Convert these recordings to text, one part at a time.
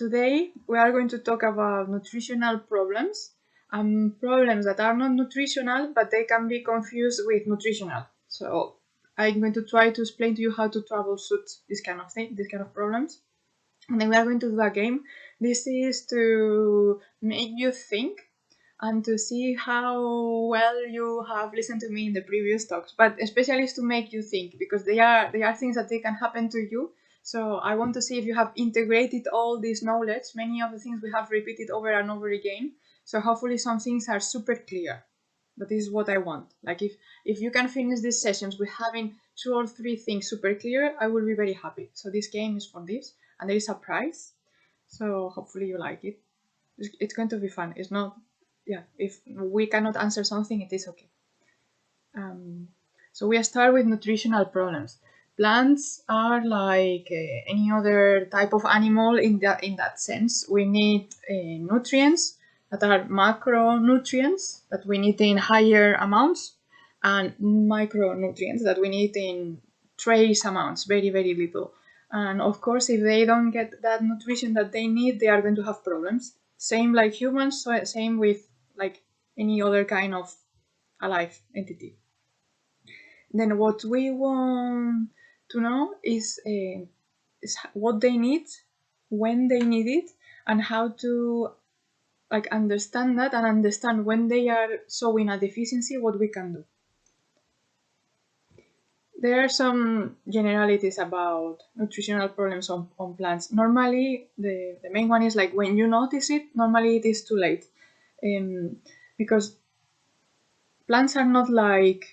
Today we are going to talk about nutritional problems and problems that are not nutritional but they can be confused with nutritional. So I'm going to try to explain to you how to troubleshoot this kind of thing, this kind of problems. And then we are going to do a game. This is to make you think and to see how well you have listened to me in the previous talks, but especially is to make you think, because they are things that they can happen to you. So I want to see if you have integrated all this knowledge. Many of the things we have repeated over and over again. So hopefully some things are super clear. But this is what I want. Like if you can finish these sessions with having 2 or 3 things super clear, I will be very happy. So this game is for this, and there is a prize. So hopefully you like it. It's going to be fun. It's not, yeah, if we cannot answer something, it is okay. So we start with nutritional problems. Plants are like any other type of animal in that sense. We need nutrients that are macronutrients that we need in higher amounts, and micronutrients that we need in trace amounts, very, very little. And of course, if they don't get that nutrition that they need, they are going to have problems. Same like humans, so same with like any other kind of alive entity. Then what we want to know is what they need, when they need it, and how to like understand that and understand when they are showing a deficiency, what we can do. There are some generalities about nutritional problems on plants. Normally, the main one is like when you notice it, normally it is too late. Because plants are not like,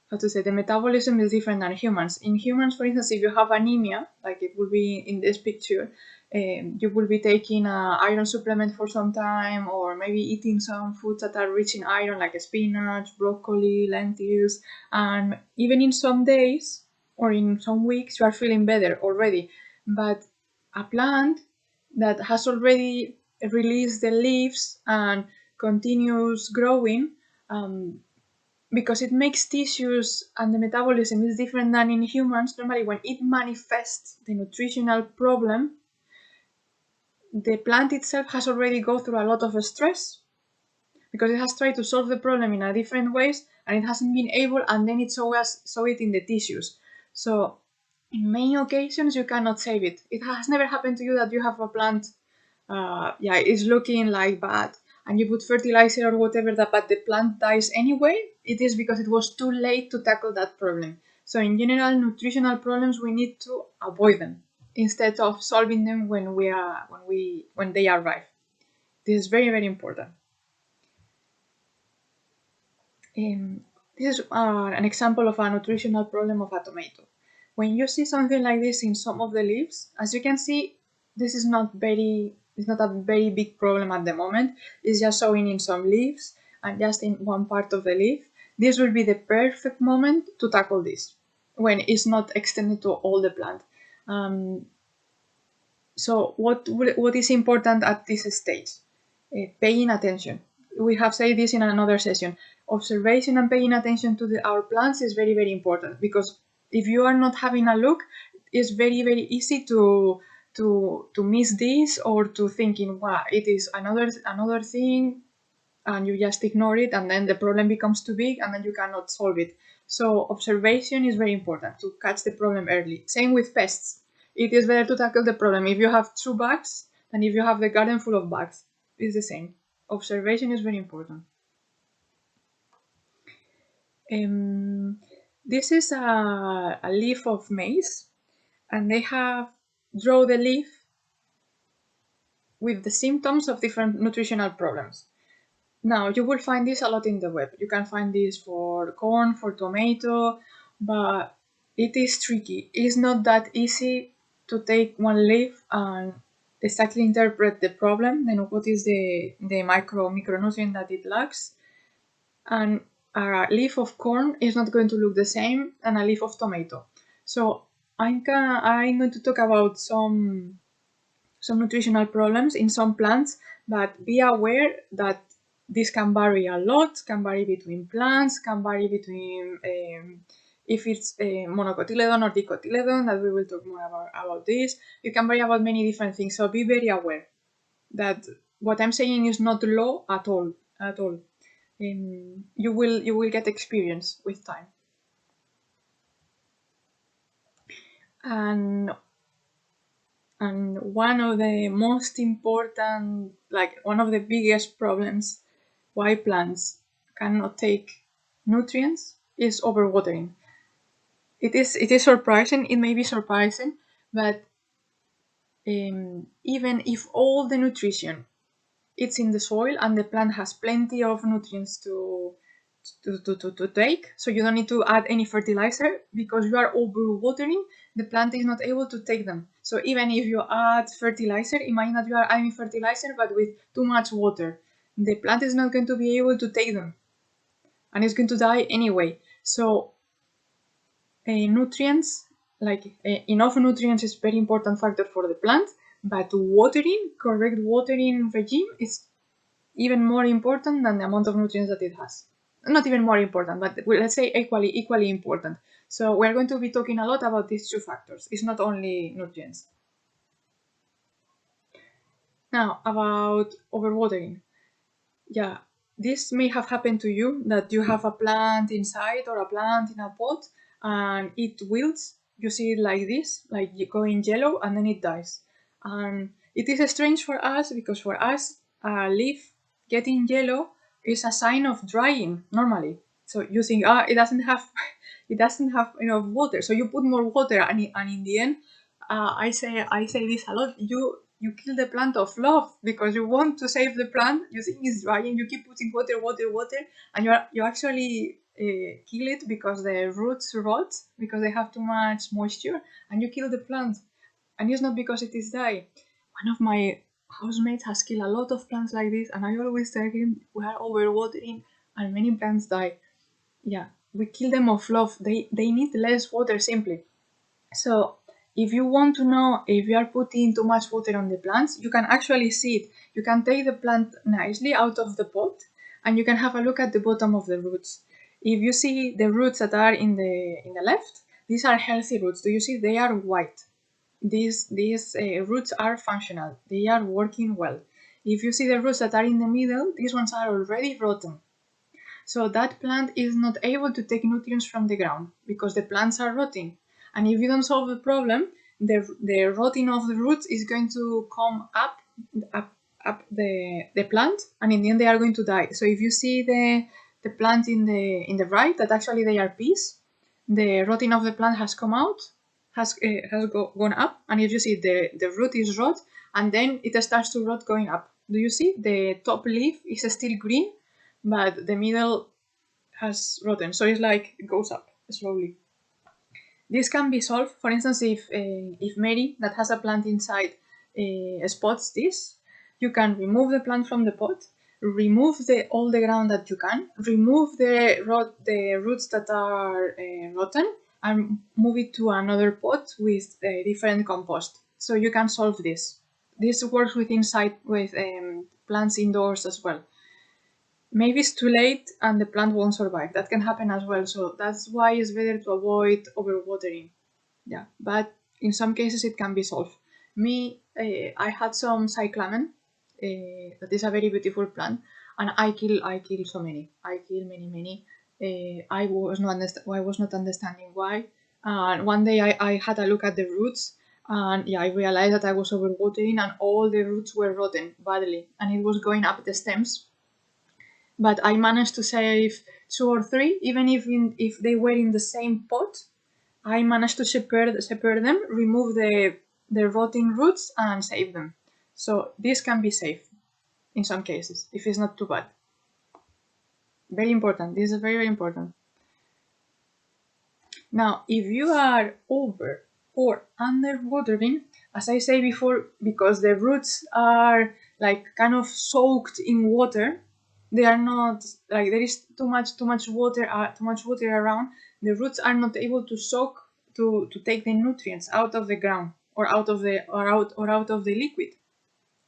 how to say, the metabolism is different than humans. In humans, for instance, if you have anemia, like it will be in this picture, you will be taking an iron supplement for some time, or maybe eating some foods that are rich in iron, like spinach, broccoli, lentils, and even in some days or in some weeks, you are feeling better already. But a plant that has already released the leaves and continues growing, because it makes tissues and the metabolism is different than in humans, normally when it manifests the nutritional problem, the plant itself has already gone through a lot of stress because it has tried to solve the problem in a different ways and it hasn't been able, and then it saw it in the tissues. So in many occasions you cannot save it. It has never happened to you that you have a plant, it's looking like bad, and you put fertilizer or whatever, but the plant dies anyway. It is because it was too late to tackle that problem. So in general, nutritional problems, we need to avoid them instead of solving them when they arrive. This is very, very important. This is an example of a nutritional problem of a tomato. When you see something like this in some of the leaves, as you can see, this is not a very big problem at the moment. It's just showing in some leaves and just in one part of the leaf. This will be the perfect moment to tackle this when it's not extended to all the plant. So what is important at this stage? Paying attention. We have said this in another session. Observation and paying attention to our plants is very, very important, because if you are not having a look, it's very, very easy to miss this, or to thinking, wow, it is another thing, and you just ignore it, and then the problem becomes too big and then you cannot solve it. So observation is very important to catch the problem early. Same with pests. It is better to tackle the problem if you have 2 bugs than if you have the garden full of bugs. It's the same. Observation is very important. This is a leaf of maize, and they have drawn the leaf with the symptoms of different nutritional problems. Now, you will find this a lot in the web. You can find this for corn, for tomato, but it is tricky. It's not that easy to take one leaf and exactly interpret the problem, then what is the micronutrient that it lacks. And a leaf of corn is not going to look the same than a leaf of tomato. So I'm going to talk about some nutritional problems in some plants, but be aware that this can vary a lot, can vary between plants, can vary between if it's monocotyledon or dicotyledon, that we will talk more about this. You can vary about many different things, so be very aware that what I'm saying is not law at all. You will get experience with time. And one of the most important, like one of the biggest problems why plants cannot take nutrients is overwatering. It is surprising, it may be surprising, but even if all the nutrition it's in the soil and the plant has plenty of nutrients to take, so you don't need to add any fertilizer because you are overwatering, the plant is not able to take them. So even if you add fertilizer, imagine that you are adding fertilizer but with too much water, the plant is not going to be able to take them and it's going to die anyway. So nutrients, like enough nutrients is very important factor for the plant, but correct watering regime is even more important than the amount of nutrients that it has. Not even more important, but let's say equally important. So we're going to be talking a lot about these two factors. It's not only nutrients. Now, about overwatering. Yeah, this may have happened to you, that you have a plant inside or a plant in a pot and it wilts. You see it like this, like going yellow, and then it dies. And it is strange for us because for us, a leaf getting yellow is a sign of drying normally. So you think, it doesn't have enough water. So you put more water, and in the end, I say this a lot. You kill the plant of love because you want to save the plant. You think it's drying. You keep putting water, and you actually kill it because the roots rot because they have too much moisture, and you kill the plant. And it's not because it is die. One of my housemates has killed a lot of plants like this, and I always tell him we are overwatering and many plants die. Yeah, we kill them of love. They need less water simply. So if you want to know if you are putting too much water on the plants, you can actually see it. You can take the plant nicely out of the pot and you can have a look at the bottom of the roots. If you see the roots that are in the left, these are healthy roots. Do you see they are white? These roots are functional. They are working well. If you see the roots that are in the middle, these ones are already rotten. So that plant is not able to take nutrients from the ground because the plants are rotting. And if you don't solve the problem, the rotting of the roots is going to come up the plant, and in the end they are going to die. So if you see the plant in the right, that actually they are peas, the rotting of the plant has come out, has gone up, and if you see the root is rot, and then it starts to rot going up. Do you see the top leaf is still green, but the middle has rotten, so it's like it goes up slowly. This can be solved. For instance, if Mary, that has a plant inside, spots this, you can remove the plant from the pot, remove all the ground that you can, remove the roots that are rotten, and move it to another pot with different compost. So you can solve this. This works with plants indoors as well. Maybe it's too late and the plant won't survive. That can happen as well. So that's why it's better to avoid overwatering. Yeah, but in some cases it can be solved. I had some cyclamen. That is a very beautiful plant, and I kill so many. I kill many. I was not understanding why. And one day I had a look at the roots, and I realized that I was overwatering, and all the roots were rotten badly, and it was going up the stems. But I managed to save 2 or 3, even if they were in the same pot. I managed to separate them, remove the rotting roots, and save them. So this can be safe in some cases if it's not too bad. Very important. This is very, very important. Now, if you are over or under watering, as I say before, because the roots are like kind of soaked in water, they are not like there is too much water around. The roots are not able to soak to take the nutrients out of the ground or out of the liquid.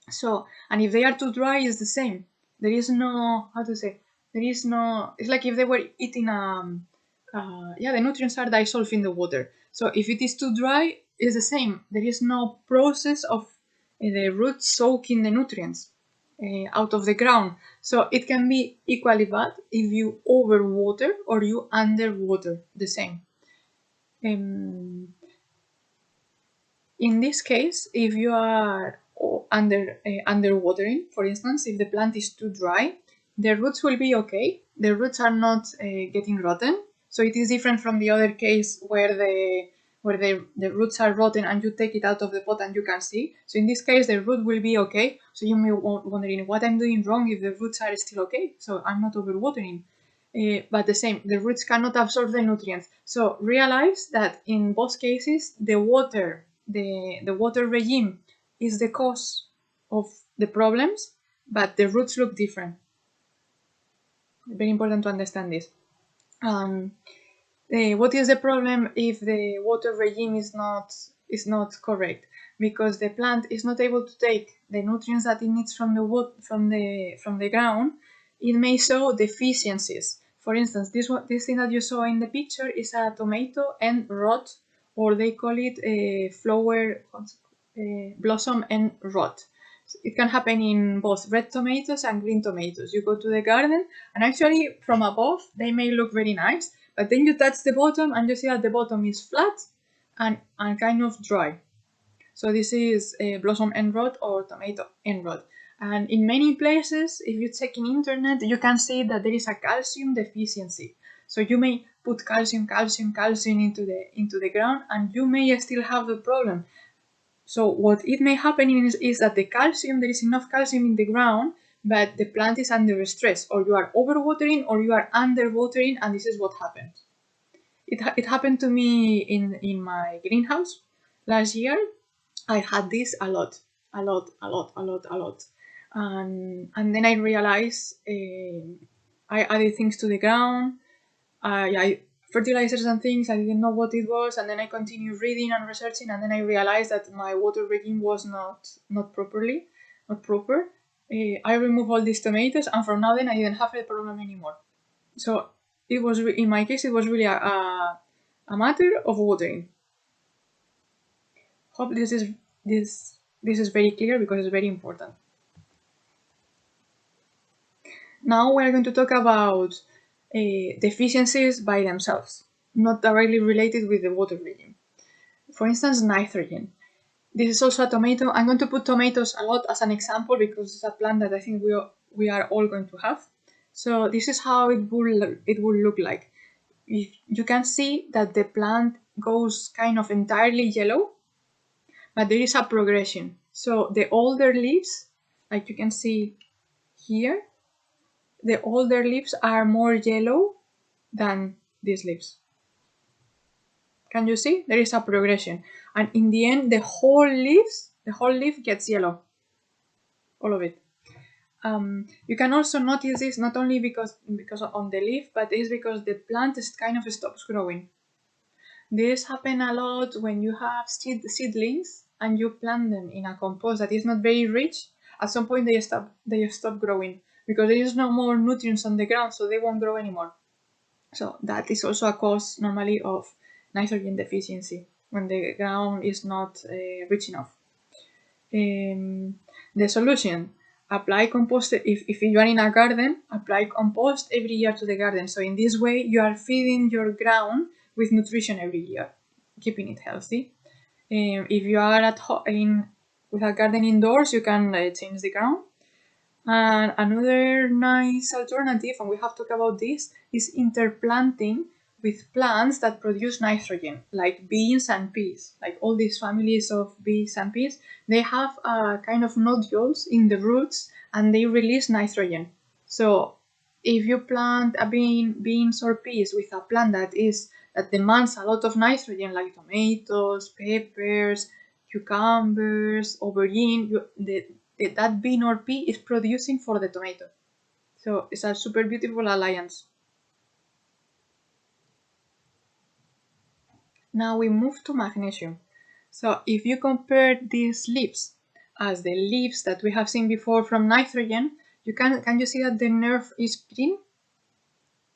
So, and if they are too dry, it's the same. There is no, how to say, there is no, it's like if they were eating the nutrients are dissolved in the water. So if it is too dry, it's the same. There is no process of the roots soaking the nutrients out of the ground. So it can be equally bad if you overwater or you underwater, the same. In this case, if you are underwatering, for instance, if the plant is too dry, the roots will be okay. The roots are not getting rotten. So it is different from the other case where the roots are rotten and you take it out of the pot and you can see. So in this case, the root will be okay. So you may be wondering what I'm doing wrong if the roots are still okay. So I'm not overwatering. But the same, the roots cannot absorb the nutrients. So realize that in both cases, the water regime is the cause of the problems, but the roots look different. Very important to understand this. What is the problem if the water regime is not correct? Because the plant is not able to take the nutrients that it needs from the ground, it may show deficiencies. For instance, this thing that you saw in the picture is a tomato end rot, or they call it a flower blossom end rot. It can happen in both red tomatoes and green tomatoes. You go to the garden, and actually from above they may look very nice, but then you touch the bottom and you see that the bottom is flat and kind of dry. So this is a blossom end rot or tomato end rot. And in many places, if you check in internet, you can see that there is a calcium deficiency. So you may put calcium into the ground, and you may still have the problem. So what it may happen is that there is enough calcium in the ground, but the plant is under stress, or you are overwatering or you are underwatering, and this is what happens. It happened to me in my greenhouse last year. I had this a lot. And then I realized I added things to the ground. Fertilizers and things, I didn't know what it was, and then I continued reading and researching, and then I realized that my water regime was not proper. I removed all these tomatoes, and from now then I didn't have the problem anymore. So it was, in my case, it was really a matter of watering. Hope this is very clear, because it's very important. Now we're going to talk about deficiencies by themselves, not directly related with the water regime. For instance, nitrogen. This is also a tomato. I'm going to put tomatoes a lot as an example because it's a plant that I think we are all going to have. So this is how it will look like. You can see that the plant goes kind of entirely yellow, but there is a progression. So the older leaves, like you can see here, the older leaves are more yellow than these leaves. Can you see? There is a progression. And in the end, the whole leaf gets yellow. All of it. You can also notice this not only because on the leaf, but it's because the plant kind of stops growing. This happens a lot when you have seedlings and you plant them in a compost that is not very rich. At some point they stop growing because there is no more nutrients on the ground, so they won't grow anymore. So that is also a cause normally of nitrogen deficiency when the ground is not rich enough. The solution: apply compost. If you are in a garden, apply compost every year to the garden. So in this way, you are feeding your ground with nutrition every year, keeping it healthy. If you are at home with a garden indoors, you can change the ground. And another nice alternative, and we have talked about this, is interplanting with plants that produce nitrogen, like beans and peas. Like all these families of beans and peas, they have kind of nodules in the roots and they release nitrogen. So if you plant beans or peas with a plant that demands a lot of nitrogen, like tomatoes, peppers, cucumbers, aubergine, that bean or pea is producing for the tomato. So it's a super beautiful alliance. Now we move to magnesium. So if you compare these leaves as the leaves that we have seen before from nitrogen, can you see that the nerve is green?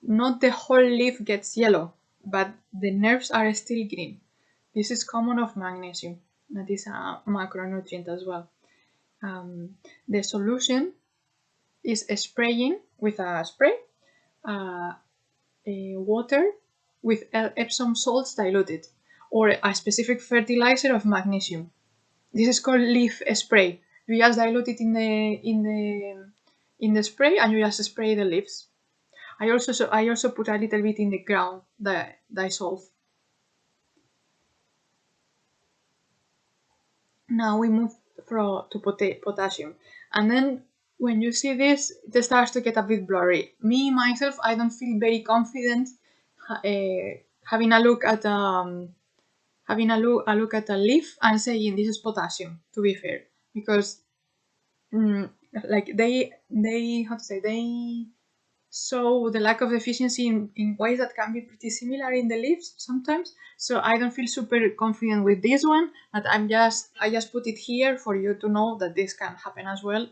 Not the whole leaf gets yellow. but the nerves are still green. This is common of magnesium. That is a macronutrient as well. The solution is spraying with a spray, water with Epsom salts diluted, or a specific fertilizer of magnesium. This is called leaf spray. You just dilute it in the spray, and you just spray the leaves. I also put a little bit in the ground, the dissolve. Now we move to potassium, and then when you see this, it starts to get a bit blurry. Me myself, I don't feel very confident having a look at a leaf and saying this is potassium. To be fair, because like they show the lack of efficiency in ways that can be pretty similar in the leaves sometimes. So I don't feel super confident with this one, but I just put it here for you to know that this can happen as well.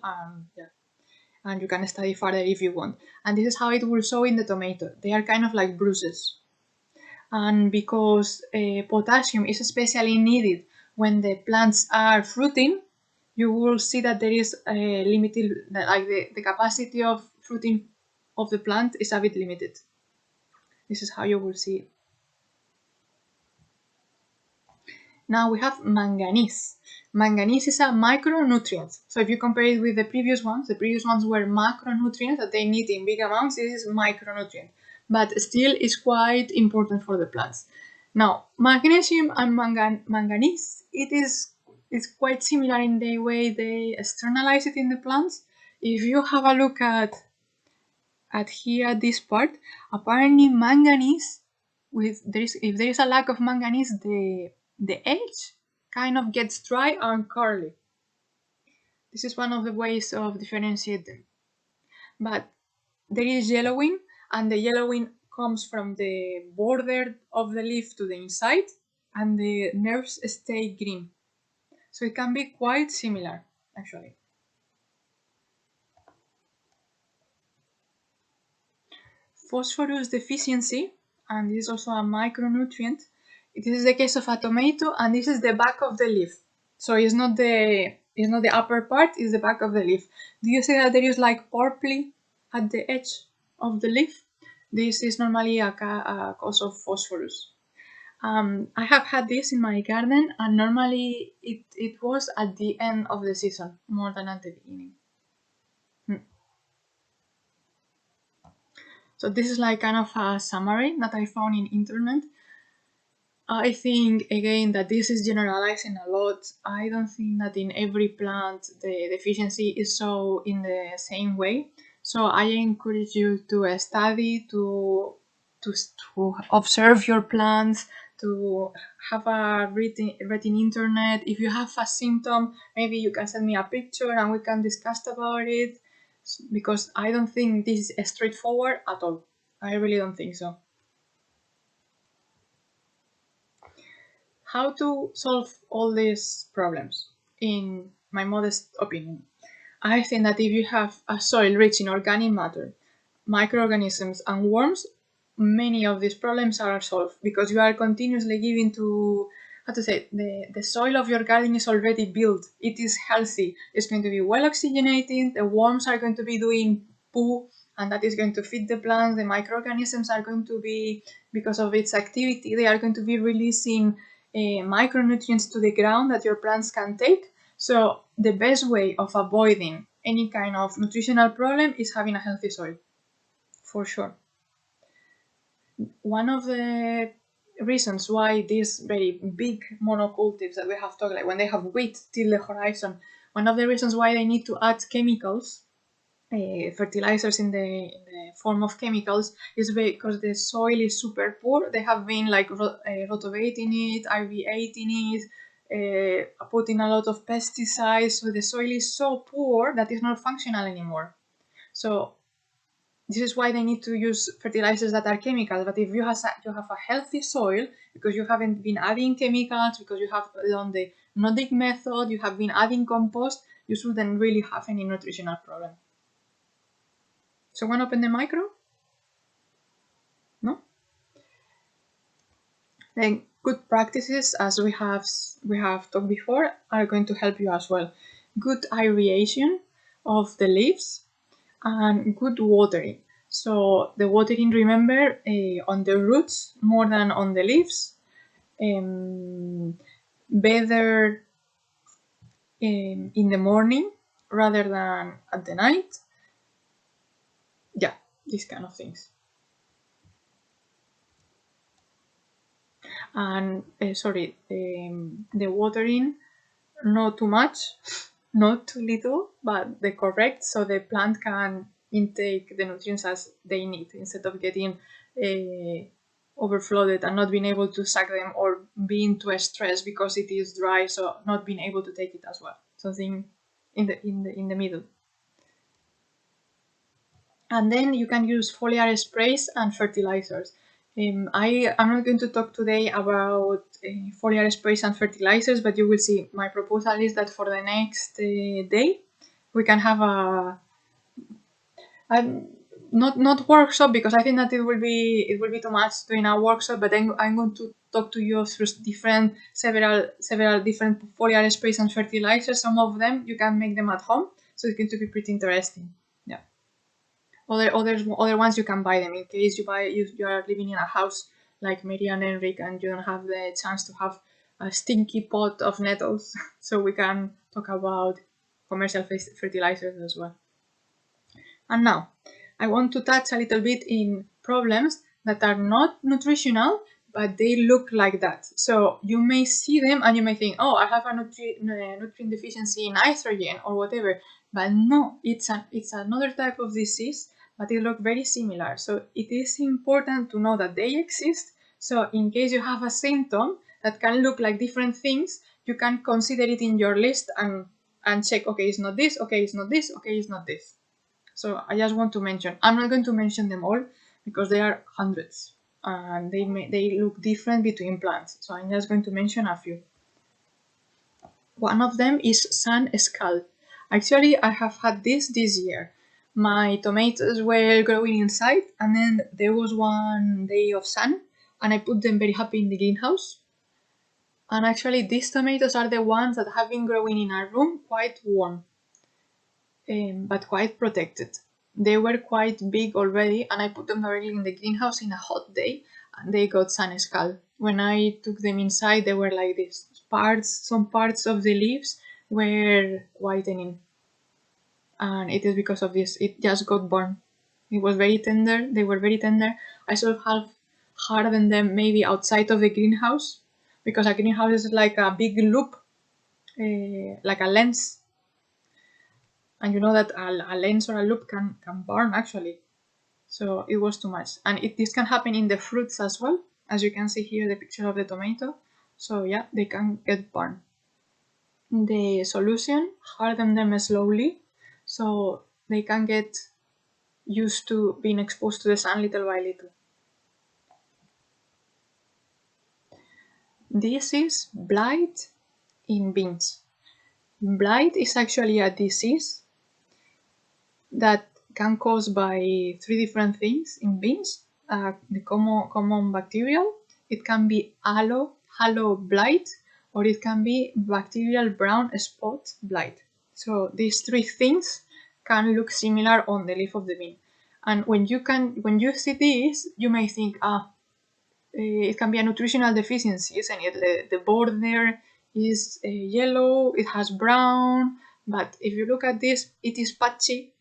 And you can study further if you want. And this is how it will show in the tomato. They are kind of like bruises. And because potassium is especially needed when the plants are fruiting, you will see that there is a limited, like the capacity of fruiting of the plant is a bit limited. This is how you will see it. Now we have manganese. Manganese is a micronutrient. So if you compare it with the previous ones were macronutrients that they need in big amounts. This is micronutrient, but still is quite important for the plants. Now, magnesium and manganese, it's quite similar in the way they externalize it in the plants. If you have a look at here this part, apparently manganese, if there is a lack of manganese, the edge kind of gets dry and curly. This is one of the ways of differentiate them. But there is yellowing, and the yellowing comes from the border of the leaf to the inside, and the nerves stay green. So it can be quite similar, actually. Phosphorus deficiency, and this is also a micronutrient. This is the case of a tomato, and this is the back of the leaf. So it's not the upper part, it's the back of the leaf. Do you see that there is like purpley at the edge of the leaf? This is normally a cause of phosphorus. I have had this in my garden, and normally it was at the end of the season more than at the beginning. So this is like kind of a summary that I found in internet. I think again that this is generalizing a lot. I don't think that in every plant the deficiency is so in the same way. So I encourage you to study, to observe your plants, to have a read in internet. If you have a symptom, maybe you can send me a picture and we can discuss about it. Because I don't think this is straightforward at all. I really don't think so. How to solve all these problems? In my modest opinion, I think that if you have a soil rich in organic matter, microorganisms, and worms, many of these problems are solved because you are continuously giving to the soil of your garden is already built. It is healthy. It's going to be well oxygenated. The worms are going to be doing poo, and that is going to feed the plants. The microorganisms are going to be, because of its activity, they are going to be releasing micronutrients to the ground that your plants can take. So the best way of avoiding any kind of nutritional problem is having a healthy soil, for sure. One of the reasons why these very big monocultives that we have talked, like when they have wheat till the horizon, one of the reasons why they need to add chemicals, fertilizers in the form of chemicals, is because the soil is super poor. They have been like rotovating it, IVAting it, putting a lot of pesticides, so the soil is so poor that it's not functional anymore. So this is why they need to use fertilizers that are chemicals. But if you have a healthy soil, because you haven't been adding chemicals, because you have done the no-dig method, you have been adding compost, you shouldn't really have any nutritional problem. Someone open the micro? No? Then good practices, as we have talked before, are going to help you as well. Good aeration of the leaves and good watering. So the watering, remember, on the roots more than on the leaves. Better in the morning rather than at the night. Yeah, these kind of things. And the watering, not too much, not too little, but the correct, so the plant can intake the nutrients as they need instead of getting overflooded and not being able to suck them, or being too stressed because it is dry, so not being able to take it as well. Something in the middle. And then you can use foliar sprays and fertilizers. I'm not going to talk today about foliar sprays and fertilizers, but you will see my proposal is that for the next day we can have a not workshop, because I think that it will be too much doing a workshop, but I'm going to talk to you through several different foliar sprays and fertilizers. Some of them you can make them at home, so it's going to be pretty interesting. Yeah. Other ones you can buy them in case you are living in a house like Mary and Enric and you don't have the chance to have a stinky pot of nettles. So we can talk about commercial fertilizers as well. And now I want to touch a little bit in problems that are not nutritional, but they look like that. So you may see them and you may think, oh, I have a nutrient deficiency in nitrogen or whatever. But no, it's another type of disease, but they look very similar. So it is important to know that they exist. So in case you have a symptom that can look like different things, you can consider it in your list and check, okay, it's not this, okay, it's not this, okay, it's not this. So I just want to mention, I'm not going to mention them all because there are hundreds and they look different between plants. So I'm just going to mention a few. One of them is sun scald. Actually, I have had this year. My tomatoes were growing inside, and then there was one day of sun, and I put them very happy in the greenhouse. And actually, these tomatoes are the ones that have been growing in our room quite warm, but quite protected. They were quite big already, and I put them directly in the greenhouse in a hot day, and they got sun scald. When I took them inside, they were like this. Some parts of the leaves were whitening, and it is because of this. It just got burned. It was very tender. They were very tender. I sort of have hardened them maybe outside of the greenhouse, because a greenhouse is like a big loop, like a lens. And you know that a lens or a loop can burn actually. So it was too much. And this can happen in the fruits as well. As you can see here, the picture of the tomato. So yeah, they can get burned. The solution, harden them slowly so they can get used to being exposed to the sun little by little. This is blight in beans. Blight is actually a disease that can caused by three different things in beans. The common bacterial, it can be halo blight, or it can be bacterial brown spot blight. So these three things can look similar on the leaf of the bean. And when you see this, you may think, it can be a nutritional deficiency, isn't it? The border is yellow, it has brown, but if you look at this, it is patchy.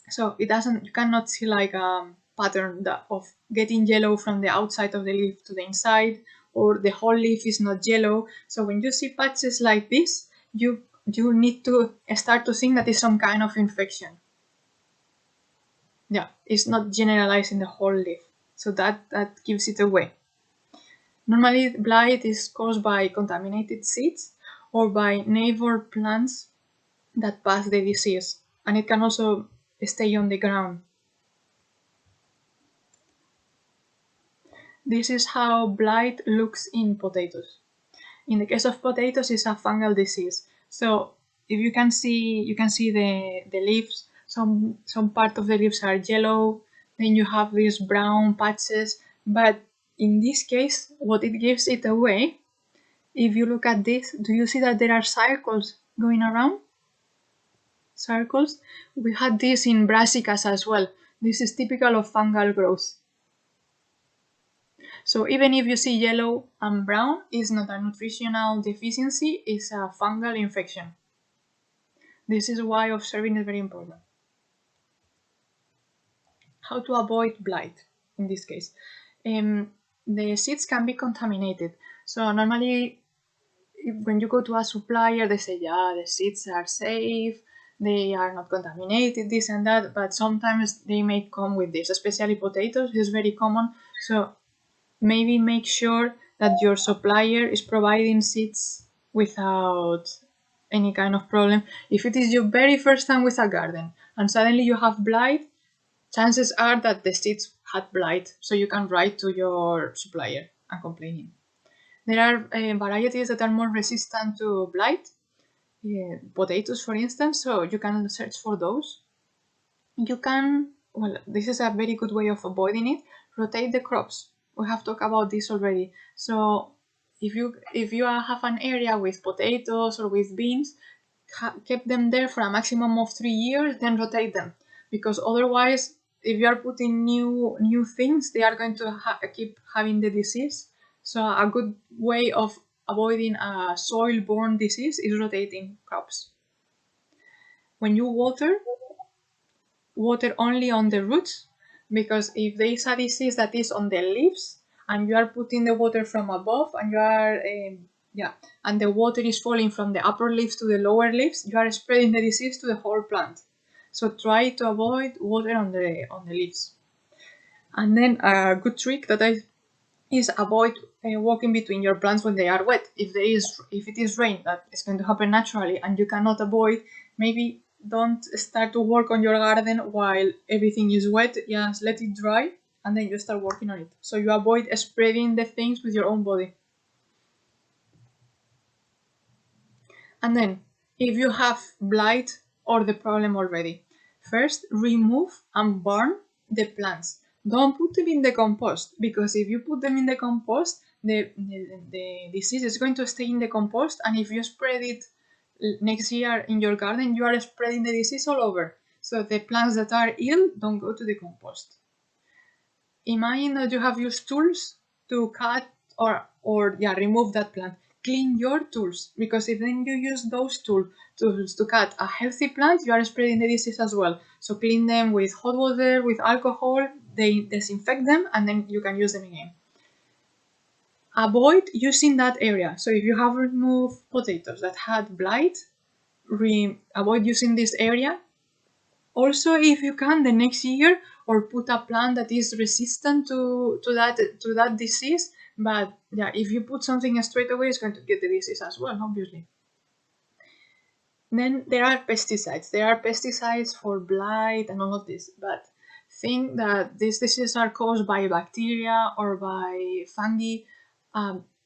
So you cannot see like a pattern of getting yellow from the outside of the leaf to the inside, or the whole leaf is not yellow. So when you see patches like this, you need to start to think that it's some kind of infection. Yeah, it's not generalized in the whole leaf. So that gives it away. Normally, blight is caused by contaminated seeds or by neighbor plants that pass the disease, and it can also stay on the ground. This is how blight looks in potatoes. In the case of potatoes, it's a fungal disease. So if you can see the leaves. Some part of the leaves are yellow. Then you have these brown patches. But in this case, what it gives it away, if you look at this, do you see that there are circles going around? Circles. We had this in brassicas as well. This is typical of fungal growth. So even if you see yellow and brown, it's not a nutritional deficiency, it's a fungal infection. This is why observing is very important. How to avoid blight in this case. The seeds can be contaminated. So normally when you go to a supplier, they say, yeah, the seeds are safe, they are not contaminated, this and that, but sometimes they may come with this, especially potatoes is very common. So maybe make sure that your supplier is providing seeds without any kind of problem. If it is your very first time with a garden and suddenly you have blight, chances are that the seeds had blight, so you can write to your supplier and complain. There are varieties that are more resistant to blight, potatoes for instance, so you can search for those. You can, well, this is a very good way of avoiding it, rotate the crops. We have talked about this already. So if you have an area with potatoes or with beans, keep them there for a maximum of 3 years, then rotate them, because otherwise if you are putting new things, they are going to keep having the disease. So a good way of avoiding a soil-borne disease is rotating crops. When you water only on the roots, because if there is a disease that is on the leaves and you are putting the water from above and you are and the water is falling from the upper leaves to the lower leaves, you are spreading the disease to the whole plant. So try to avoid water on the leaves. And then a good trick that is avoid walking between your plants when they are wet. If it is rain, that is going to happen naturally and you cannot avoid, maybe don't start to work on your garden while everything is wet. Just let it dry and then you start working on it. So you avoid spreading the things with your own body. And then, if you have blight or the problem already, first remove and burn the plants. Don't put them in the compost, because if you put them in the compost, the disease is going to stay in the compost, and if you spread it next year in your garden, you are spreading the disease all over. So the plants that are ill don't go to the compost. Imagine that you have used tools to cut or remove that plant. Clean your tools, because if then you use those tools to cut a healthy plant, you are spreading the disease as well. So clean them with hot water, with alcohol, they disinfect them, and then you can use them again. Avoid using that area. So if you have removed potatoes that had blight, avoid using this area. Also, if you can, the next year, or put a plant that is resistant to that disease. But yeah, if you put something straight away, it's going to get the disease as well, obviously. Then there are pesticides. There are pesticides for blight and all of this, but think that these diseases are caused by bacteria or by fungi.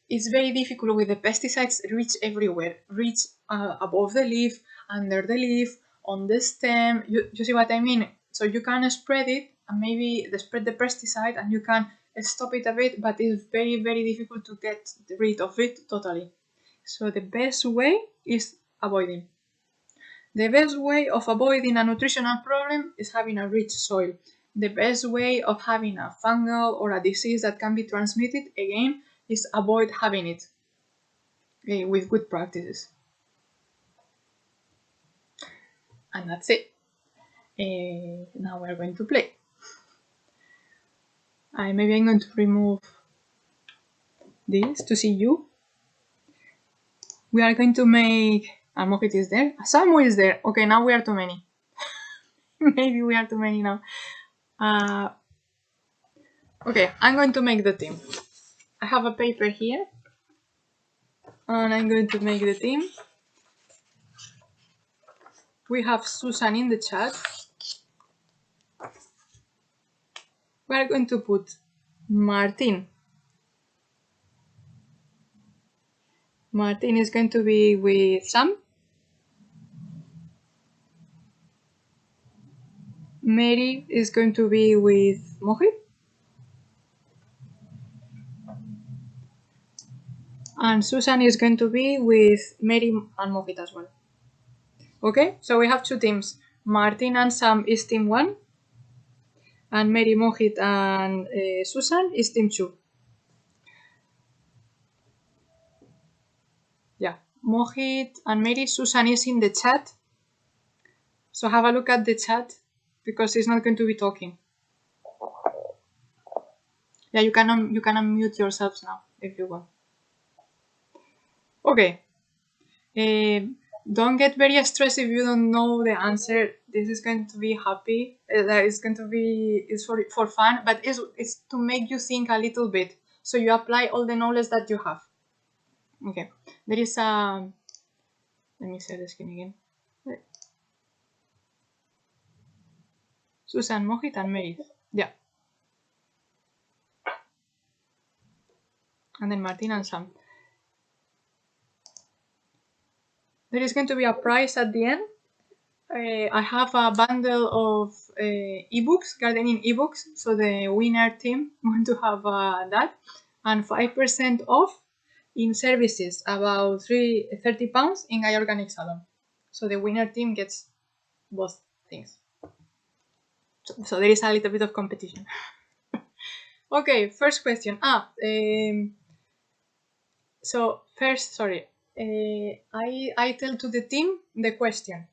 It's very difficult with the pesticides reach everywhere, reach above the leaf, under the leaf, on the stem. You see what I mean? So you can spread it and maybe spread the pesticide and you can stop it a bit, but it's very, very difficult to get rid of it totally. So the best way is avoiding. The best way of avoiding a nutritional problem is having a rich soil. The best way of having a fungal or a disease that can be transmitted, again, is avoid having it with good practices. And that's it. Now we're going to play. Maybe I'm going to remove this to see you. We are going to make... Mojit is there. Samu is there. Okay, now we are too many. Maybe we are too many now. Okay, I'm going to make the team. I have a paper here. And I'm going to make the team. We have Susan in the chat. We are going to put Martin. Martin is going to be with Sam. Mary is going to be with Mohit. And Susan is going to be with Mary and Mohit as well. Okay, so we have two teams. Martin and Sam is team 1, and Mary, Mohit, and Susan is team 2. Yeah, Mohit and Mary, Susan is in the chat. So have a look at the chat because he's not going to be talking. Yeah, you can unmute yourselves now if you want. Okay. Don't get very stressed if you don't know the answer. This is going to be happy. It's going to be for fun, but it's to make you think a little bit. So you apply all the knowledge that you have. Okay. There is a. Let me share the screen again. Susan, Mohit, and Mary. Yeah. And then Martin and Sam. There is going to be a prize at the end. I have a bundle of ebooks, gardening ebooks. So the winner team want to have that, and 5% off in services, about £30 in Gaia Organic Salon. So the winner team gets both things. So there is a little bit of competition. Okay, first question. So first, sorry, I tell to the team the question.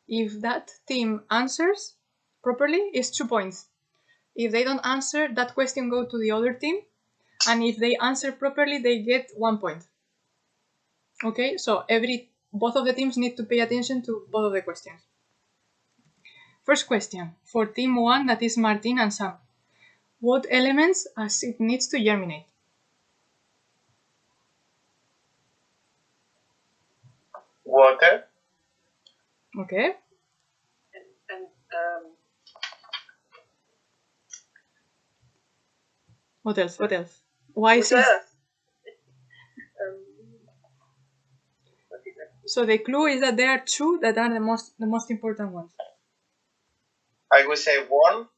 If that team answers properly, it's 2 points. If they don't answer, that question goes to the other team. And if they answer properly, they get 1 point. Okay, so both of the teams need to pay attention to both of the questions. First question, for team 1, that is Martin and Sam. What elements a seed needs to germinate? Water. Okay. And What else? What else? Why is what it? else? What is it? So the clue is that there are 2 that are the most important ones. I would say worm.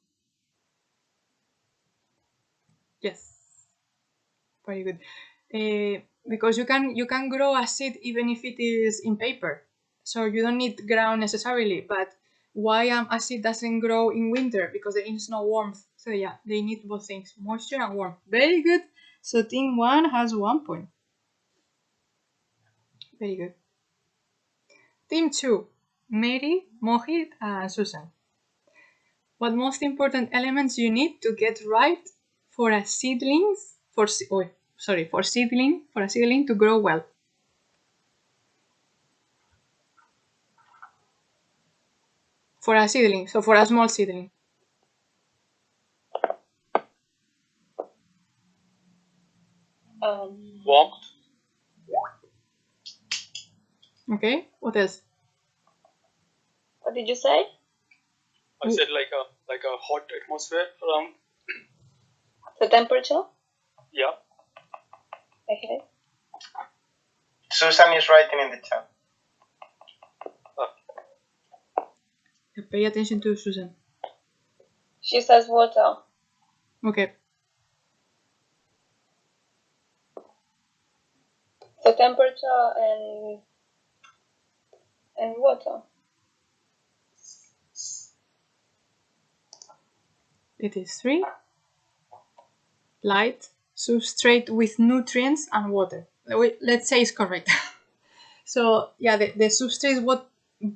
Yes. Very good. Because you can grow a seed even if it is in paper. So you don't need ground necessarily. But why a seed doesn't grow in winter? Because there is no warmth. So yeah, they need both things, moisture and warmth. Very good. So team 1 has 1 point. Very good. Team 2, Mary, Mohit, and Susan. What most important elements you need to get right for a seedling for a seedling to grow well? For a seedling, so for a small seedling. Warmth. Okay, what else? What did you say? I said like a hot atmosphere around. The temperature? Yeah. Okay. Susan is writing in the chat. Pay attention to Susan. She says water. Okay. So temperature and water. It is 3. Light, substrate with nutrients and water. Let's say it's correct. So yeah, the substrate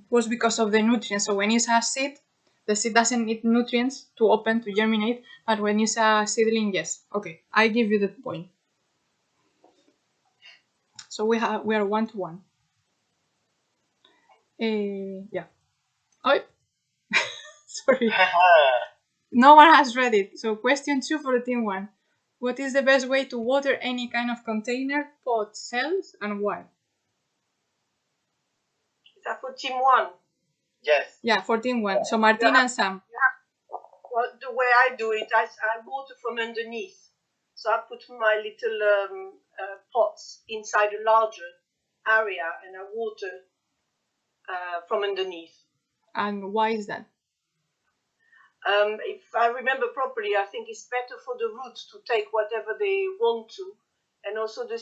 was because of the nutrients. So when it's a seed, the seed doesn't need nutrients to open, to germinate. But when it's a seedling, yes. Okay, I give you the point. So we are 1-1. Yeah. Oh, sorry. No one has read it. So question 2 for the team 1. What is the best way to water any kind of container, pot, cells, and why? Is that for team 1? Yes. Yeah, for team 1. So Martin and Sam. Well, the way I do it, I water from underneath. So I put my little pots inside a larger area and I water from underneath. And why is that? If I remember properly, I think it's better for the roots to take whatever they want to, and also the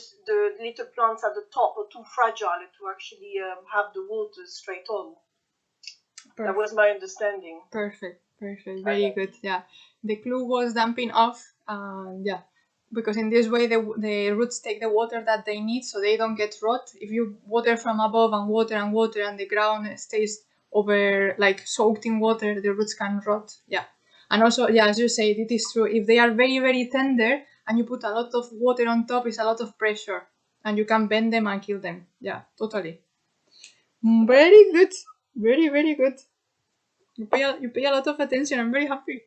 little plants at the top are too fragile to actually have the water straight on. That was my understanding. Perfect. Very good. Yeah. The clue was damping off. Yeah. Because in this way, the roots take the water that they need, so they don't get rot. If you water from above and water, and the ground stays over, like, soaked in water, the roots can rot. Yeah. And also, yeah, as you say, it is true. If they are very, very tender and you put a lot of water on top, it's a lot of pressure, and you can bend them and kill them. Yeah, totally. Very good. Very, very good. You pay a lot of attention. I'm very happy.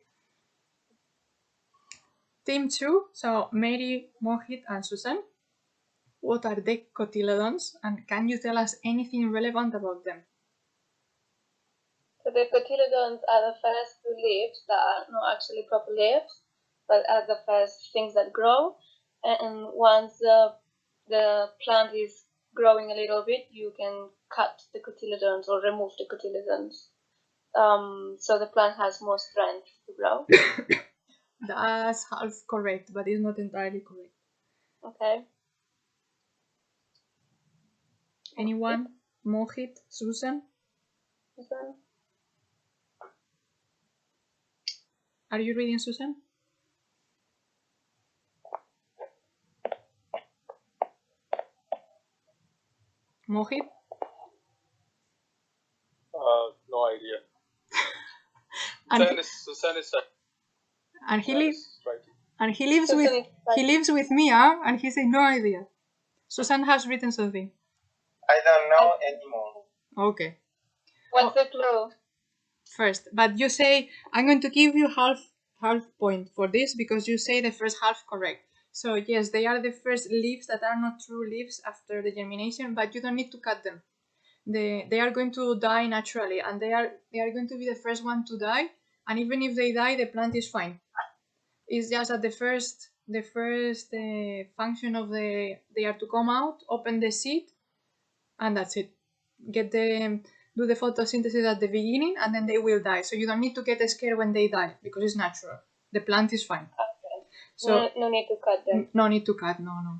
Team 2, so Mary, Mohit, and Susan. What are the cotyledons, and can you tell us anything relevant about them? So the cotyledons are the first two leaves that are not actually proper leaves, but are the first things that grow. And once the plant is growing a little bit, you can cut the cotyledons or remove the cotyledons. So the plant has more strength to grow. That's half correct, but it's not entirely correct. Okay. Anyone? Mohit? Susan? Susan? Are you reading, Susan? Mohit? No idea. And Susan is and he lives right. and he lives with me, and he said no idea. Susan has written something. I don't know anymore. Okay. What's the clue? First, but you say I'm going to give you half point for this because you say the first half correct. So yes, they are the first leaves that are not true leaves after the germination, but you don't need to cut them. They are going to die naturally, and they are going to be the first one to die. And even if they die, the plant is fine. It's just that the first function of they are to come out, open the seed, and that's it. Do the photosynthesis at the beginning, and then they will die. So you don't need to get scared when they die because it's natural. The plant is fine. Okay. So no need to cut them. No need to cut. No.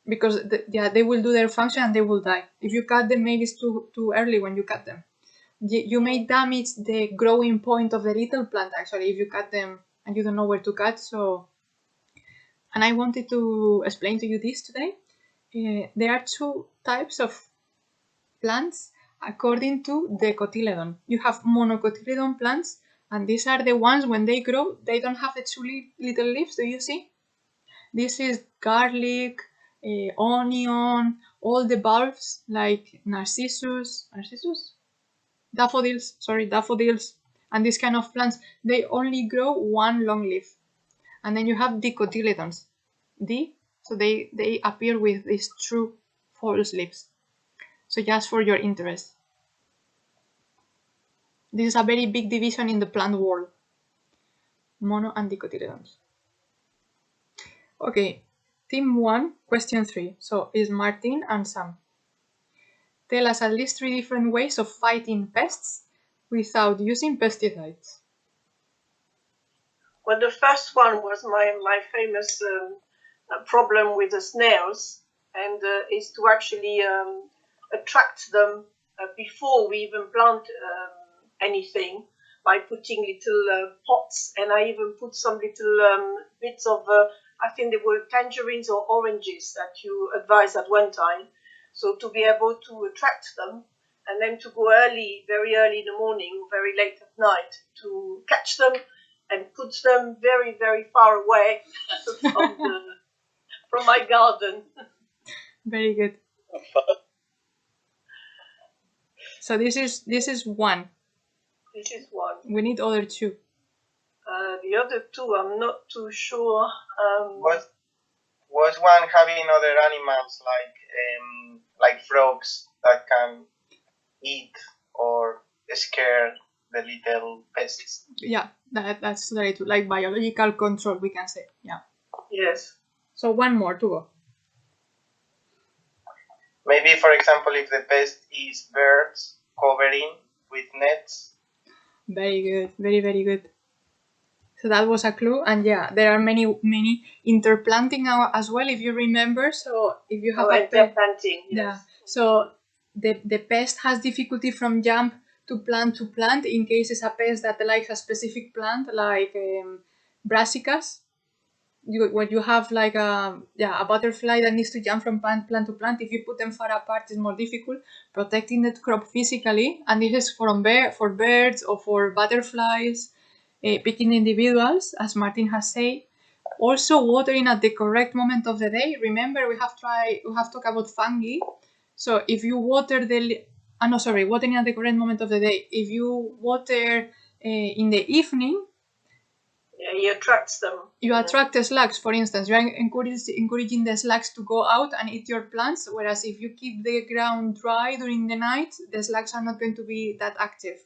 Because they will do their function and they will die. If you cut them, maybe it's too early when you cut them. You may damage the growing point of the little plant actually if you cut them and you don't know where to cut. So, and I wanted to explain to you this today. There are two types of plants according to the cotyledon. You have monocotyledon plants, and these are the ones when they grow, they don't have the two little leaves. Do you see? This is garlic, onion, all the bulbs like daffodils, and these kind of plants. They only grow one long leaf. And then you have dicotyledons. So they appear with these true false leaves. So just for your interest. This is a very big division in the plant world. Mono and dicotyledons. Okay, team 1, question 3. So is Martin and Sam. Tell us at least 3 different ways of fighting pests without using pesticides. Well, the first one was my famous problem with the snails, and is to actually attract them before we even plant anything by putting little pots, and I even put some little bits of, I think they were tangerines or oranges that you advised at one time. So to be able to attract them, and then to go very early in the morning, very late at night to catch them and put them very, very far away from my garden. Very good. So this is one. This is one. We need other 2. The other 2, I'm not too sure. Was one having other animals like frogs that can eat or scare the little pests? Yeah, that's very true. Like biological control, we can say. Yeah. Yes. So one more to go. Maybe, for example, if the pest is birds, covering with nets. Very good. Very, very good. So that was a clue. And yeah, there are many interplanting as well, if you remember. So if you have a pest, interplanting, yes. yeah. So the pest has difficulty from jump to plant in case it's a pest that likes a specific plant, like brassicas. When you have like a butterfly that needs to jump from plant to plant, if you put them far apart, it's more difficult protecting the crop physically. And this is for birds or for butterflies, picking individuals, as Martin has said. Also, watering at the correct moment of the day. Remember, we have talked about fungi. So if you water watering at the correct moment of the day. If you water in the evening, you attract them. You attract the slugs, for instance. You are encouraging the slugs to go out and eat your plants, whereas if you keep the ground dry during the night, the slugs are not going to be that active.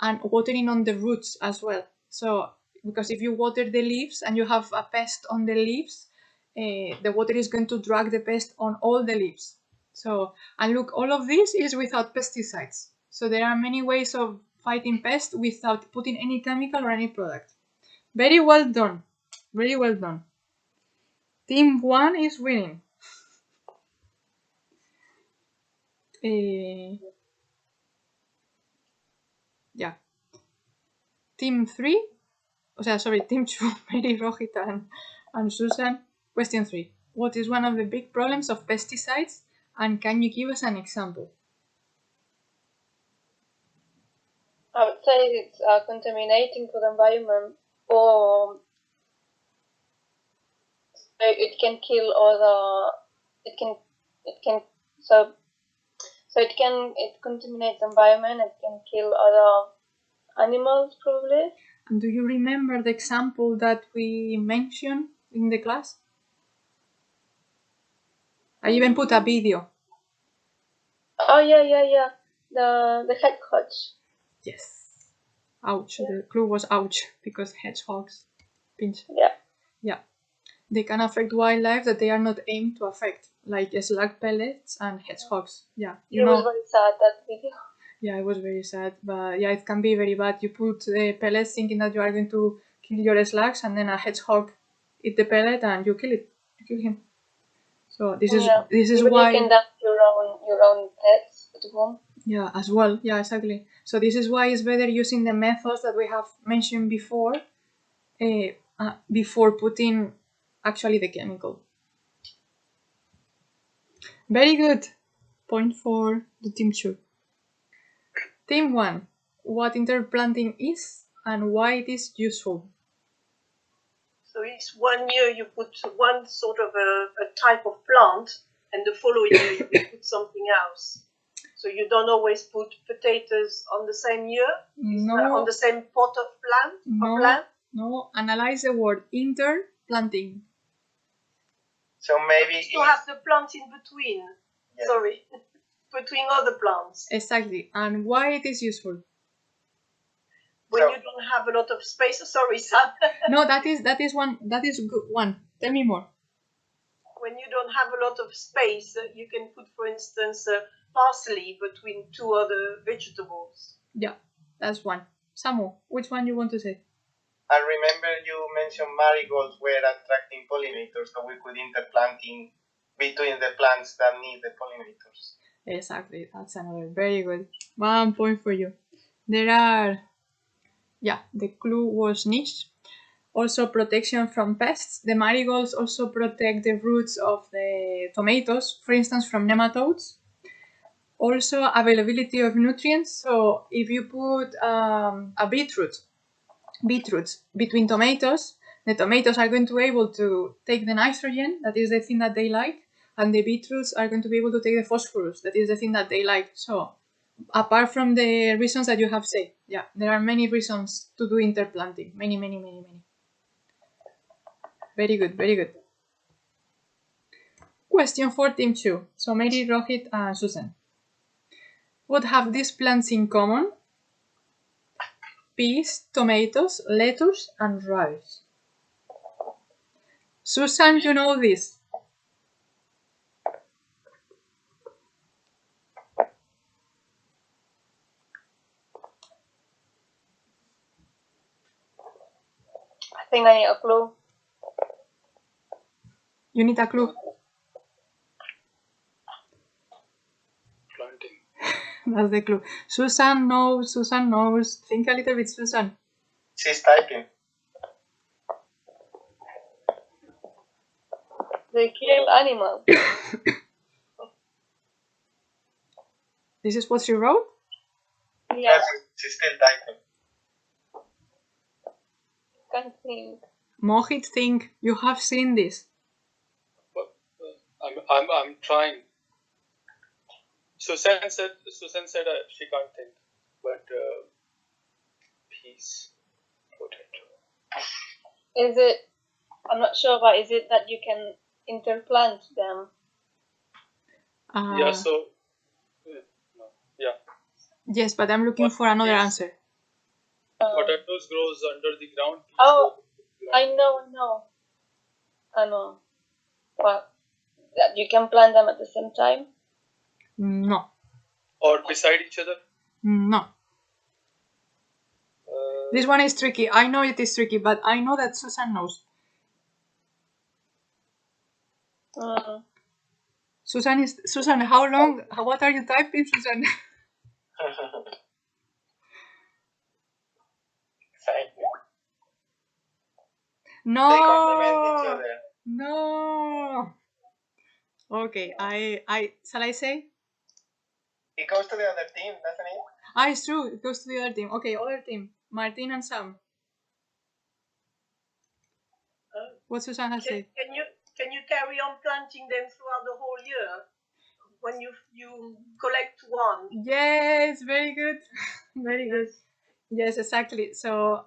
And watering on the roots as well. So, because if you water the leaves and you have a pest on the leaves, the water is going to drag the pest on all the leaves. So, and look, all of this is without pesticides. So there are many ways of fighting pests without putting any chemical or any product. Very well done. Very well done. Team 1 is winning. Yeah. Team 3, Team 2, Mary, Rohit and Susan. Question 3. What is one of the big problems of pesticides, and can you give us an example? I would say it's contaminating for the environment, or it can kill all the, it contaminates the environment, it can kill other animals probably. And do you remember the example that we mentioned in the class? I even put a video. Oh yeah. The hedgehogs. Yes. Ouch. Yeah. The clue was ouch because hedgehogs pinch. Yeah. They can affect wildlife that they are not aimed to affect, like slug pellets and hedgehogs. Yeah. It was very sad, that video. Yeah, it was very sad, but yeah, it can be very bad. You put pellets thinking that you are going to kill your slugs, and then a hedgehog eat the pellet and you kill him. So this is Even why you can dump your own pets at home. Yeah, as well. Yeah, exactly. So this is why it's better using the methods that we have mentioned before, before putting actually the chemical. Very good. Point for the team 2. Team 1. What interplanting is and why it is useful. So each 1 year you put one sort of a type of plant, and the following year you put something else. So you don't always put potatoes on the same year? No. On the same pot of plant? No. Analyze the word interplanting. So maybe you have the plant in between. Yes. Sorry. Between other plants. Exactly. And why it is useful. When you don't have a lot of space. Sorry, Sam. No, that is good one. Tell me more. When you don't have a lot of space, you can put, for instance, parsley between two other vegetables. Yeah, that's one. Samu, which one you want to say? I remember you mentioned marigolds were attracting pollinators, so we could interplanting between the plants that need the pollinators. Exactly, that's another. Very good. 1 point for you. The clue was niche. Also protection from pests. The marigolds also protect the roots of the tomatoes, for instance, from nematodes. Also availability of nutrients. So if you put a beetroots between tomatoes, the tomatoes are going to be able to take the nitrogen, that is the thing that they like, and the beetroots are going to be able to take the phosphorus, that is the thing that they like. So apart from the reasons that you have said, there are many reasons to do interplanting. Many. Very good. Question for team 2. So Mary, Rohit and Susan. What have these plants in common? Peas, tomatoes, lettuce and rice. Susan, you know this. think I need a clue. You need a clue. Planting. That's the clue. Susan knows. Susan knows. Think a little bit, Susan. She's typing. They kill animals. This is what she wrote? Yeah, She's still typing. can't think. Mohit, think. You have seen this. But, I'm trying. Susan said she can't think, but peas, potato. Is it? I'm not sure, but is it that you can interplant them? Yeah. So. No. Yeah. Yes, but I'm looking What for another is- answer. Potatoes grows under the ground. Peas Oh, grow I know. I know. Well, that you can plant them at the same time. No. or beside each other. No. This one is tricky. I know it is tricky, but I know that Susan knows. Susan, how long? What are you typing, Susan? No. They complement each other. No. Okay, I shall I say? It goes to the other team, doesn't it? Ah, it's true. It goes to the other team. Okay, other team. Martin and Sam. What Susan has said. Can you carry on planting them throughout the whole year? When you collect one. Yes, very good. Very good. Yes, exactly. So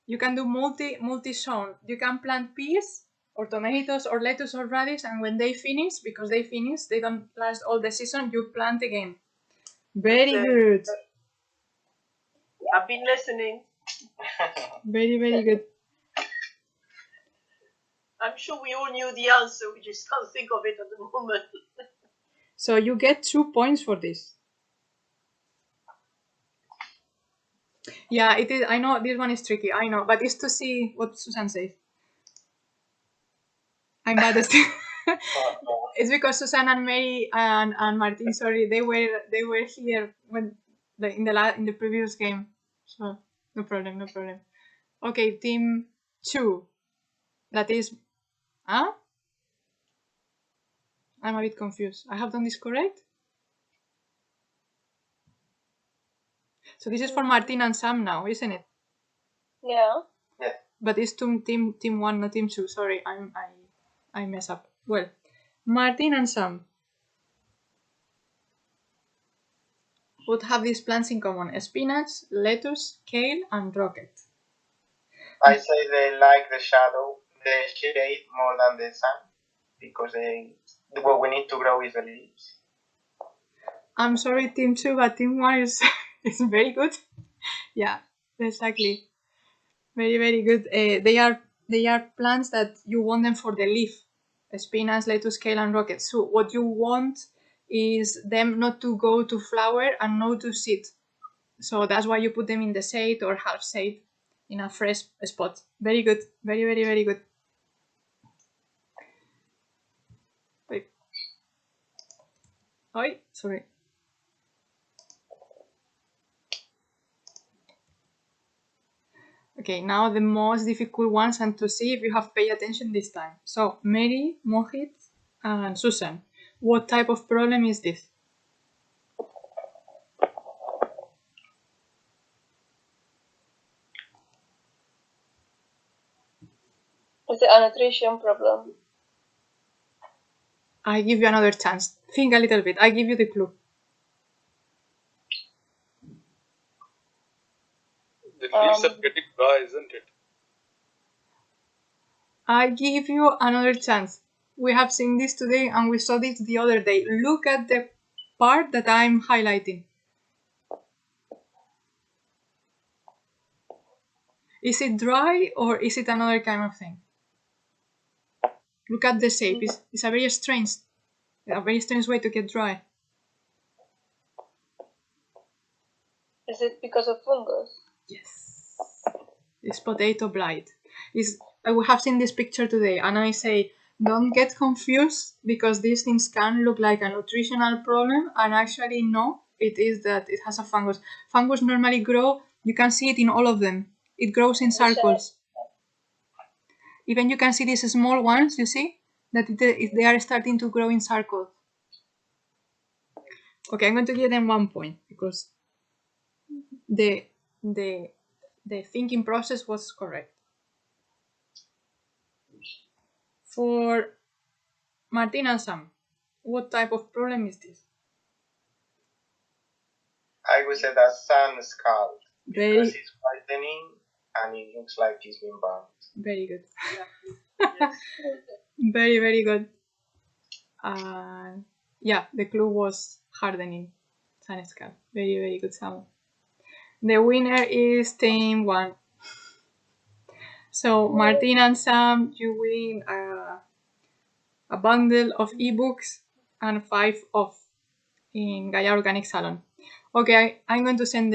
you can do multi-zone. You can plant peas or tomatoes or lettuce or radish, and when they finish, because they finish, they don't last all the season, you plant again. Very good. I've been listening. Very, very good. I'm sure we all knew the answer, we just can't think of it at the moment. So you get 2 points for this. Yeah, it is. I know this one is tricky. I know, but it's to see what Susan says. I'm bad at It's because Susan and Mary and Martin, sorry, they were here when in the previous game. So no problem. Okay, team 2. That is, huh? I'm a bit confused. I have done this correct? So this is for Martin and Sam now, isn't it? Yeah. Yeah. But it's team 1, not team 2. Sorry, I mess up. Well, Martin and Sam. What have these plants in common? Spinach, lettuce, kale, and rocket. I say they like the shade more than the sun, because what we need to grow is the leaves. I'm sorry, team 2, but team 1 is very good. Yeah, exactly. Very, very good. They are plants that you want them for the leaf. Spinach, lettuce, kale, and rocket. So what you want is them not to go to flower and not to seed. So that's why you put them in the shade or half shade in a fresh spot. Very good. Very, very, very good. Wait. Oi, sorry. Okay, now the most difficult ones, and to see if you have paid attention this time. So, Mary, Mohit, and Susan. What type of problem is this? Is it a nutrition problem? I give you another chance. Think a little bit. I give you the clue. The leaves are getting dry, isn't it? I give you another chance. We have seen this today and we saw this the other day. Look at the part that I'm highlighting. Is it dry or is it another kind of thing? Look at the shape. It's a very strange way to get dry. Is it because of fungus? Yes. It's potato blight. We have seen this picture today, and I say, don't get confused because these things can look like a nutritional problem, and actually no, it is that it has a fungus. Fungus normally grow, you can see it in all of them. It grows in circles. Even you can see these small ones, you see, that they are starting to grow in circles. Okay, I'm going to give them 1 point because the thinking process was correct. For Martin and Sam, what type of problem is this? I would say that sun scald Very, because it's whitening and it looks like it's been burned. very good. Yes. Very, very good. Yeah, the clue was hardening. Sun scald. Very, very good, Sam. The winner is team 1. So Martin and Sam, you win a bundle of ebooks and 5 off in Gaia Organic Salon. Okay, I'm going to send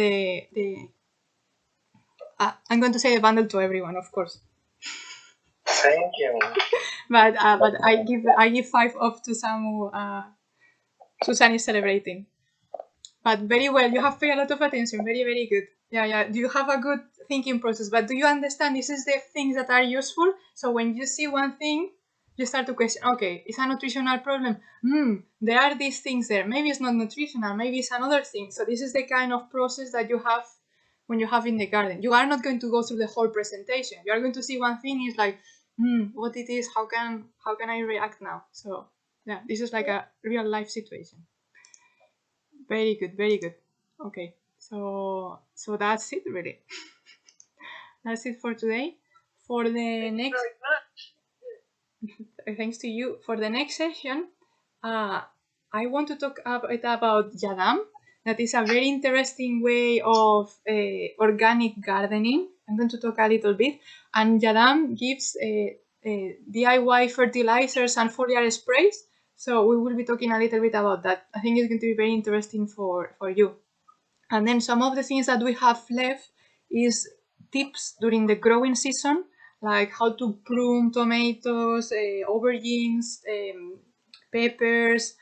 I'm going to say the bundle to everyone, of course. Thank you. But I give 5 off to Samu. Susan is celebrating. But very well, you have paid a lot of attention. Very, very good. Yeah. You have a good thinking process. But do you understand this is the things that are useful? So when you see one thing, you start to question, okay, it's a nutritional problem. There are these things there. Maybe it's not nutritional. Maybe it's another thing. So this is the kind of process that you have when you have in the garden. You are not going to go through the whole presentation. You are going to see one thing. It's like, what it is. How can I react now? So yeah, this is like a real life situation. Very good, very good. Okay, so that's it really. That's it for today. For the next, Very much. thanks to you. For the next session, I want to talk about Yadam. That is a very interesting way of organic gardening. I'm going to talk a little bit. And Yadam gives DIY fertilizers and foliar sprays. So we will be talking a little bit about that. I think it's going to be very interesting for you. And then some of the things that we have left is tips during the growing season, like how to prune tomatoes, aubergines, peppers,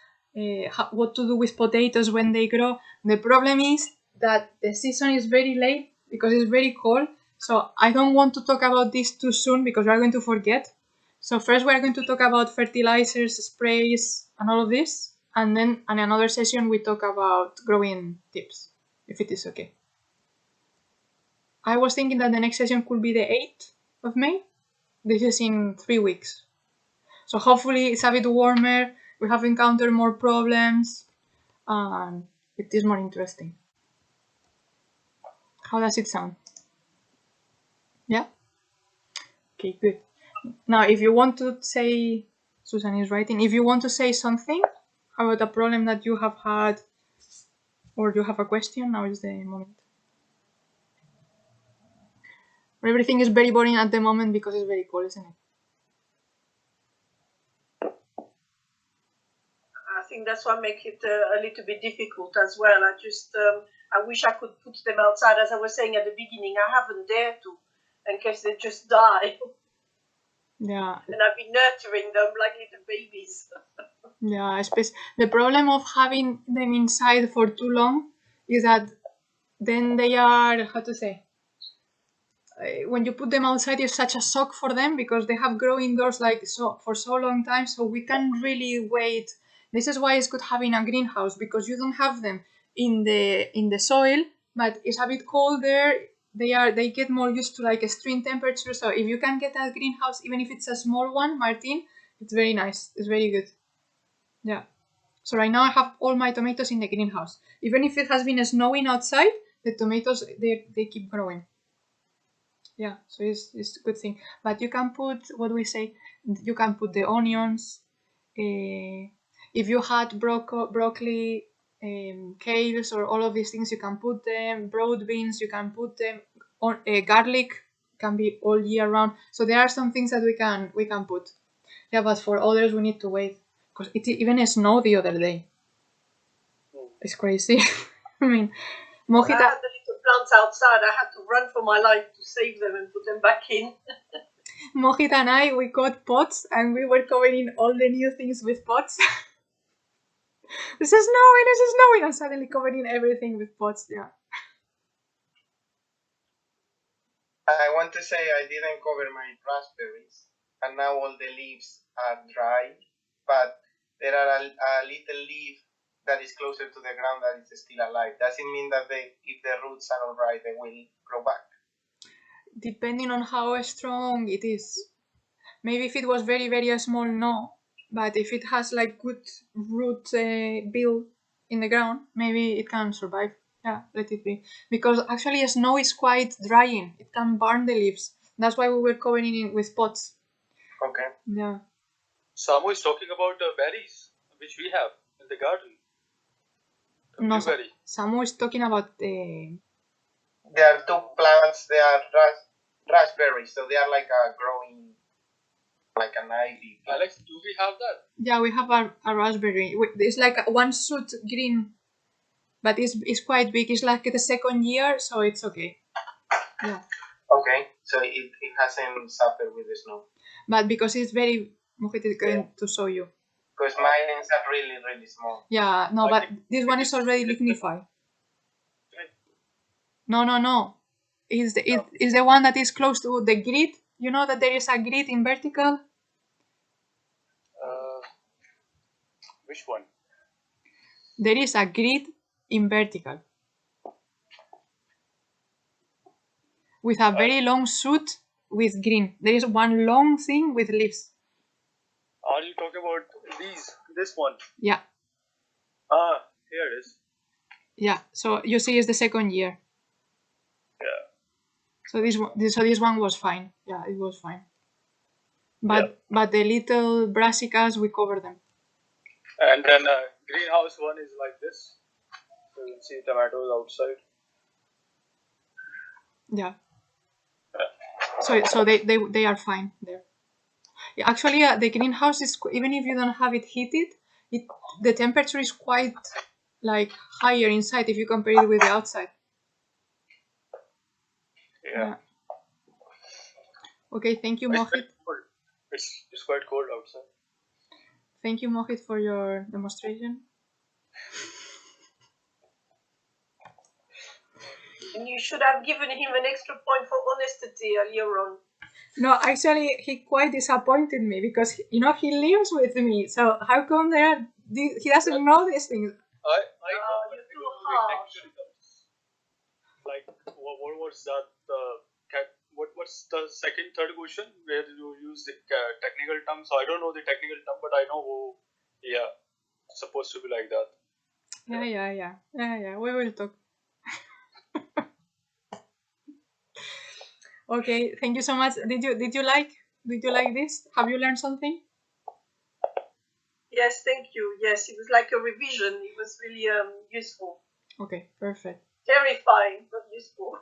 what to do with potatoes when they grow. The problem is that the season is very late because it's very cold. So I don't want to talk about this too soon because we're going to forget. So first we're going to talk about fertilizers, sprays, and all of this. And then in another session we talk about growing tips, if it is okay. I was thinking that the next session could be the 8th of May. This is in 3 weeks. So hopefully it's a bit warmer, we have encountered more problems, and it is more interesting. How does it sound? Yeah? Okay, good. Now, if you want to say, Susan is writing, if you want to say something about a problem that you have had, or you have a question, now is the moment. Everything is very boring at the moment because it's very cold, isn't it? I think that's what makes it a little bit difficult as well. I wish I could put them outside. As I was saying at the beginning, I haven't dared to, in case they just die. Yeah. And I've been nurturing them like little babies. Yeah, the problem of having them inside for too long is that then they are, how to say, when you put them outside, it's such a shock for them because they have grown indoors for so long time. So we can't really wait. This is why it's good having a greenhouse because you don't have them in the soil, but it's a bit colder. They get more used to like extreme temperature. So if you can get a greenhouse, even if it's a small one, Martin, it's very nice. It's very good. Yeah. So right now I have all my tomatoes in the greenhouse. Even if it has been snowing outside, the tomatoes they keep growing. Yeah, so it's a good thing. But you can put you can put the onions. If you had broccoli, kales, or all of these things, you can put them. Broad beans, you can put them. Garlic can be all year round. So there are some things that we can put. Yeah, but for others we need to wait because it even snowed the other day. It's crazy. I mean, I had the little plants outside. I had to run for my life to save them and put them back in. Mohit and I, we got pots and we were covering all the new things with pots. This is snowing, and suddenly covering everything with pots. Yeah. I want to say I didn't cover my raspberries, and now all the leaves are dry, but there are a little leaf that is closer to the ground that is still alive. Does it mean that if the roots are all right, they will grow back? Depending on how strong it is. Maybe if it was very, very small, no. But if it has like good root build in the ground, maybe it can survive. Yeah, let it be. Because actually snow is quite drying. It can burn the leaves. That's why we were covering it with pots. Okay. Yeah. Samu is talking about berries, which we have in the garden. The No, blueberry. Samu is talking about the... There are two plants. They are raspberries, so they are like a growing, like an ivy. Alex, do we have that? Yeah, we have a raspberry. It's like one shoot green, but it's quite big. It's like the second year, so it's okay. Yeah. Okay, so it hasn't suffered with the snow. But because it's very... Mohit is going to show you. Because mine are really, really small. Yeah, no, but this one is already lignified. No. It's the one that is close to the grid. You know that there is a grid in vertical? Which one? There is a grid in vertical. With a very long shoot with green. There is one long thing with leaves. Are you talking about this one? Yeah. Here it is. Yeah, so you see it's the second year. Yeah. So this one was fine. Yeah, it was fine. But the little brassicas, we cover them. And then greenhouse one is like this. So you can see tomatoes outside. Yeah. So they are fine there. Yeah, actually, the greenhouse is, even if you don't have it heated, the temperature is quite like higher inside if you compare it with the outside. Yeah. Okay, thank you, Mohit. It's quite cold outside. Thank you, Mohit, for your demonstration. And you should have given him an extra point for honesty earlier on. No, actually, he quite disappointed me because he lives with me. So how come he doesn't know these things? I you're too harsh. Like what was that? What's the third question where you use the technical term? So I don't know the technical term, but I know. Yeah, it's supposed to be like that. Yeah. We will talk. Okay, thank you so much. Did you like this? Have you learned something? Yes, thank you. Yes, it was like a revision. It was really useful. Okay, perfect. Terrifying, but useful.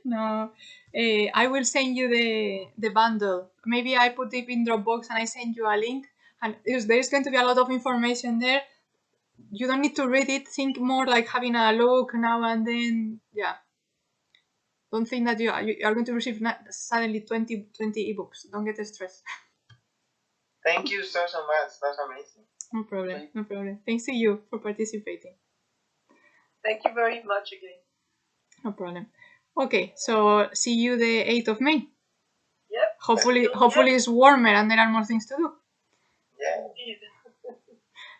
No, I will send you the bundle. Maybe I put it in Dropbox and I send you a link. And there's going to be a lot of information there. You don't need to read it. Think more like having a look now and then. Yeah. Don't think that you are going to receive suddenly 20 ebooks. Don't get stressed. Thank you so much. That's amazing. No problem. Thanks to you for participating. Thank you very much again. No problem. Okay, so see you the 8th of May. Yep. Hopefully it's warmer and there are more things to do. Yeah. Indeed.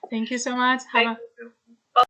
Thank you so much. Thank you.